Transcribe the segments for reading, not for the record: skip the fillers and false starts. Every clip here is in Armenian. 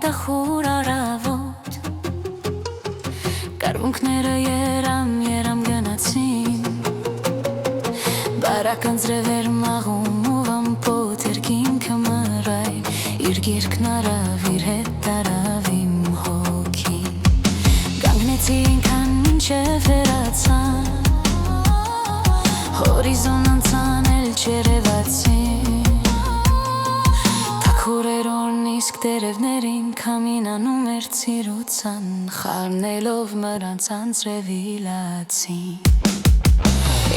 Տխուր առավոտ Կարմունքները երամ գնացին Բարական ձրևեր մաղում ու վամպոտ երկինքը մռայլ Իր գիրկն արավ, իր հետ տարավ իմ հոգին Կանգնեցի ինքան մինչև վերացան Հորիզոն անցան էլ չերևացին Իսկ տերևներին կամինանում էր ծիրուցան Խառնելով մրանց անձրևի լացին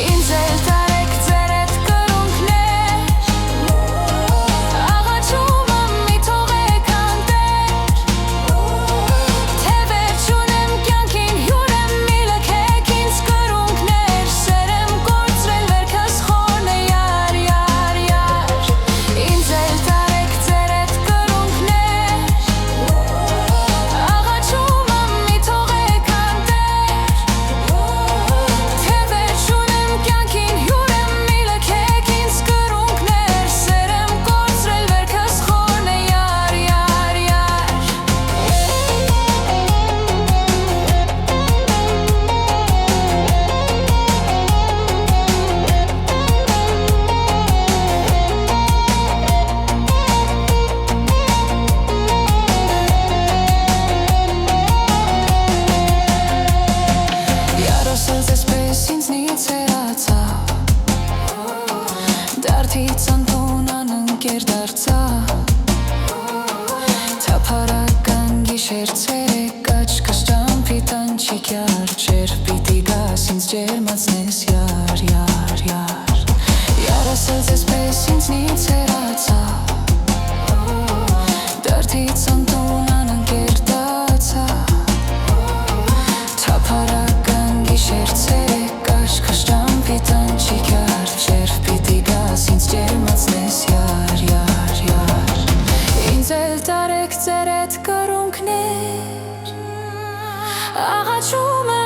Ինձ էլ տարեք ձեր էդ կրունկներ Աղաչում եմ մի թողեք անտեր Թե վերջունեմ կյանքին հյուրեմ մի լքեք ինձ կրունկներ Սեր եմ կործրել վերքս խորն է յար Ինձ էլ տարեք ձեր էդ Դարդից անտունան ընկեր դարձա Թափարական գիշեր ցերեկ աչքս ճամփիտան չի կյարջեր Պիտի գաս ինձ ջերմացնես յար Յար ասած էսպես ինձնից հեռացա Դարդից անտունան ընկեր դարձա Թափարական գիշեր ցերեկ աչքս ճամփիտան չի կյարջեր Պիտի գաս ինձ ջերմացնես յար Ինձ էլ տարեք ձեր էդ կրունկներ Աղաչում